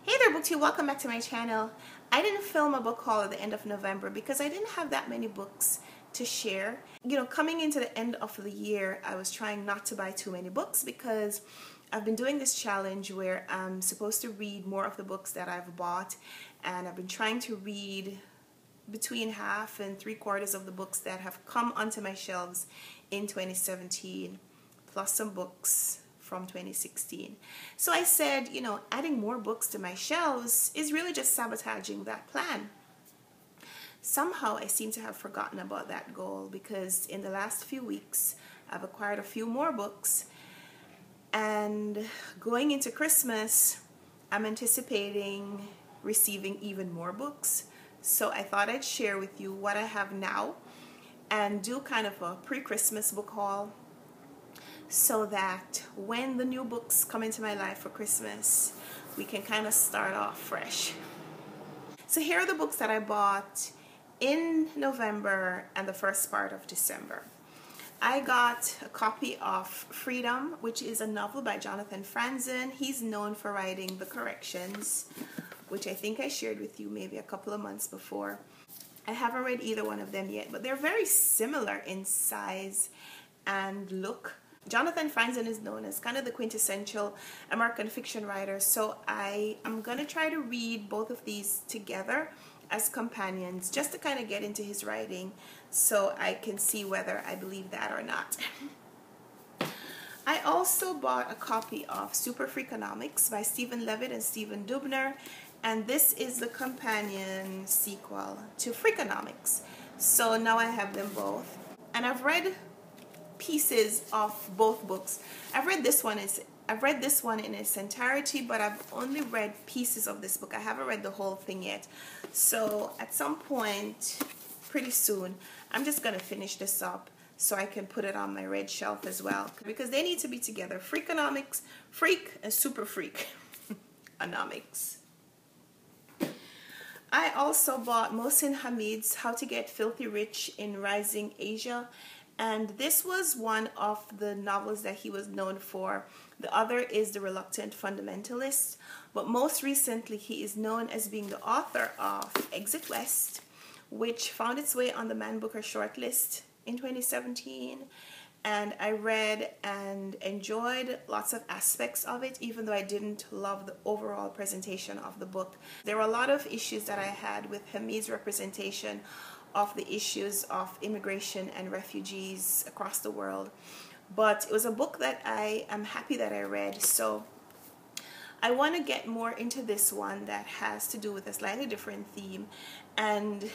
Hey there, BookTube, welcome back to my channel. I didn't film a book haul at the end of November because I didn't have that many books to share. Coming into the end of the year, I was trying not to buy too many books because I've been doing this challenge where I'm supposed to read more of the books that I've bought, and I've been trying to read between half and 3/4 of the books that have come onto my shelves in 2017, plus some books from 2016. So I said, adding more books to my shelves is really just sabotaging that plan. Somehow I seem to have forgotten about that goal because in the last few weeks I've acquired a few more books, and going into Christmas I'm anticipating receiving even more books. So I thought I'd share with you what I have now and do kind of a pre-Christmas book haul, so that when the new books come into my life for Christmas, we can kind of start off fresh. So here are the books that I bought in November and the first part of December. I got a copy of Freedom, which is a novel by Jonathan Franzen. He's known for writing The Corrections, which I think I shared with you maybe a couple of months before. I haven't read either one of them yet, but they're very similar in size and look. Jonathan Franzen is known as kind of the quintessential American fiction writer, so I am going to try to read both of these together as companions just to kind of get into his writing so I can see whether I believe that or not. I also bought a copy of Super Freakonomics by Stephen Levitt and Stephen Dubner, and this is the companion sequel to Freakonomics. So now I have them both, and I've read pieces of both books. I've read this one in its entirety, but I've only read pieces of this book. I haven't read the whole thing yet. So at some point pretty soon I'm just gonna finish this up so I can put it on my red shelf as well, because they need to be together. Freakonomics, freak, and super freak onomics. I also bought Mohsin Hamid's How to Get Filthy Rich in Rising Asia, and this was one of the novels that he was known for. The other is The Reluctant Fundamentalist, but most recently he is known as being the author of Exit West, which found its way on the Man Booker shortlist in 2017, and I read and enjoyed lots of aspects of it, even though I didn't love the overall presentation of the book. There were a lot of issues that I had with Hamid's representation of the issues of immigration and refugees across the world, but it was a book that I am happy that I read. So I want to get more into this one that has to do with a slightly different theme, and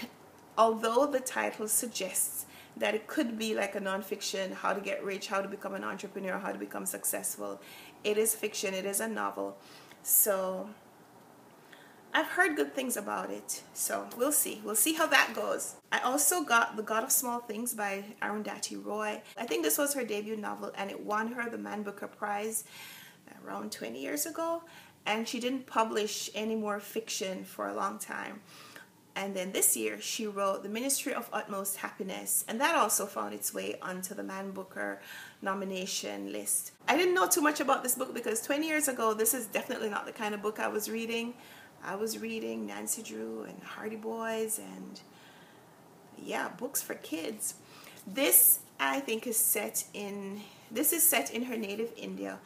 although the title suggests that it could be like a nonfiction, how to get rich, how to become an entrepreneur, how to become successful, it is fiction, it is a novel. So I've heard good things about it, so we'll see how that goes. I also got The God of Small Things by Arundhati Roy. I think this was her debut novel, and it won her the Man Booker Prize around 20 years ago, and she didn't publish any more fiction for a long time. And then this year she wrote The Ministry of Utmost Happiness, and that also found its way onto the Man Booker nomination list. I didn't know too much about this book because 20 years ago this is definitely not the kind of book I was reading. I was reading Nancy Drew and Hardy Boys and, yeah, books for kids. This, I think, is set in her native India,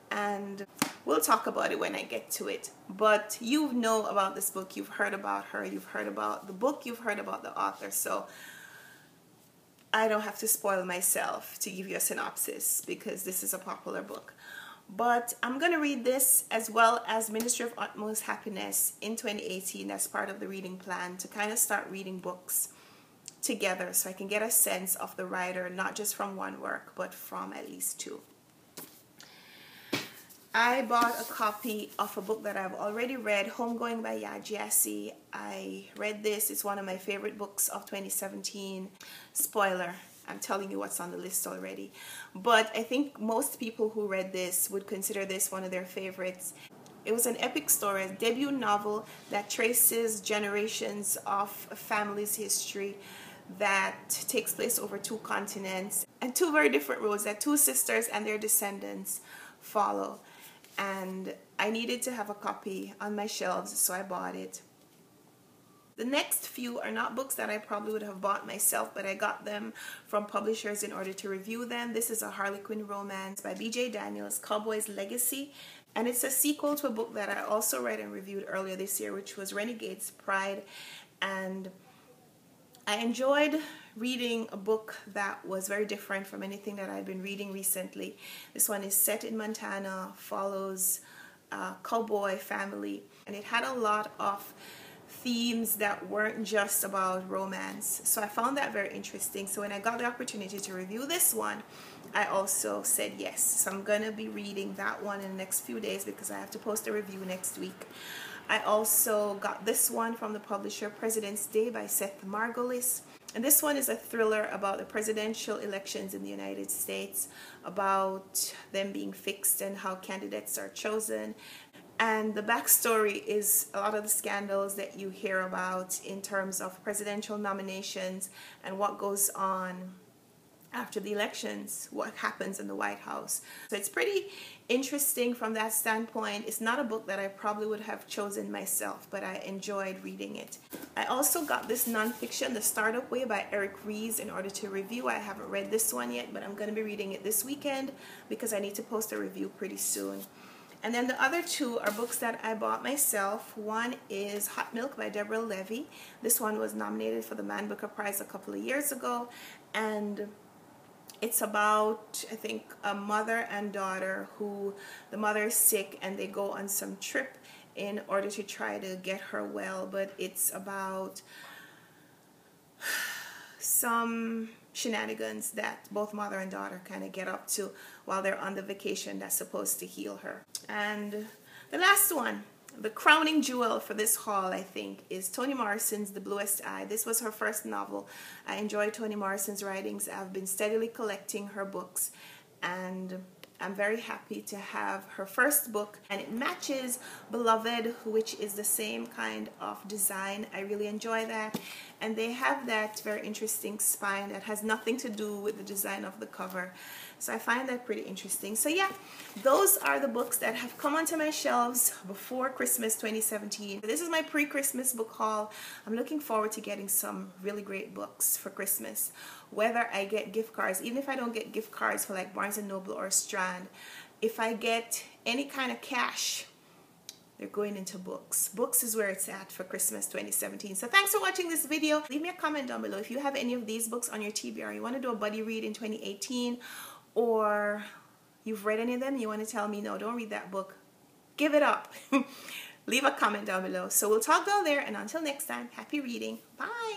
and we'll talk about it when I get to it. But you know about this book, you've heard about her, you've heard about the book, you've heard about the author, so I don't have to spoil myself to give you a synopsis because this is a popular book. But I'm going to read this as well as Ministry of Utmost Happiness in 2018 as part of the reading plan, to kind of start reading books together so I can get a sense of the writer, not just from one work, but from at least two. I bought a copy of a book that I've already read, Homegoing by Yaa Gyasi. I read this. It's one of my favorite books of 2017. Spoiler, I'm telling you what's on the list already. But I think most people who read this would consider this one of their favorites. It was an epic story, a debut novel that traces generations of a family's history that takes place over 2 continents and 2 very different roads that 2 sisters and their descendants follow. and I needed to have a copy on my shelves, so I bought it. The next few are not books that I probably would have bought myself, but I got them from publishers in order to review them. This is a Harlequin romance by B.J. Daniels, Cowboy's Legacy. And it's a sequel to a book that I also read and reviewed earlier this year, which was Renegade's Pride. And I enjoyed reading a book that was very different from anything that I'd been reading recently. This one is set in Montana, follows a cowboy family, and it had a lot of themes that weren't just about romance. So I found that very interesting. So when I got the opportunity to review this one, I also said yes. So I'm going to be reading that one in the next few days because I have to post a review next week. I also got this one from the publisher, President's Day by Seth Margolis. And this one is a thriller about the presidential elections in the United States, about them being fixed and how candidates are chosen. And the backstory is a lot of the scandals that you hear about in terms of presidential nominations and what goes on after the elections, what happens in the White House. So it's pretty interesting from that standpoint. It's not a book that I probably would have chosen myself, but I enjoyed reading it. I also got this nonfiction, The Startup Way by Eric Ries, in order to review. I haven't read this one yet, but I'm going to be reading it this weekend because I need to post a review pretty soon. And then the other two are books that I bought myself. One is Hot Milk by Deborah Levy. This one was nominated for the Man Booker Prize a couple of years ago, and it's about, I think, a mother and daughter who, the mother is sick and they go on some trip in order to try to get her well, but it's about some shenanigans that both mother and daughter kind of get up to while they're on the vacation that's supposed to heal her. And the last one, the crowning jewel for this haul, I think, is Toni Morrison's The Bluest Eye. This was her first novel. I enjoy Toni Morrison's writings. I've been steadily collecting her books, and I'm very happy to have her first book, and it matches Beloved, which is the same kind of design. I really enjoy that, and they have that very interesting spine that has nothing to do with the design of the cover. So I find that pretty interesting. So yeah, those are the books that have come onto my shelves before Christmas 2017. This is my pre-Christmas book haul. I'm looking forward to getting some really great books for Christmas. Whether I get gift cards, even if I don't get gift cards for like Barnes & Noble or Strand, if I get any kind of cash, they're going into books. Books is where it's at for Christmas 2017. So thanks for watching this video. Leave me a comment down below if you have any of these books on your TBR. You want to do a buddy read in 2018, or you've read any of them, you want to tell me, no, don't read that book, give it up. Leave a comment down below. So we'll talk down there, and until next time, happy reading. Bye.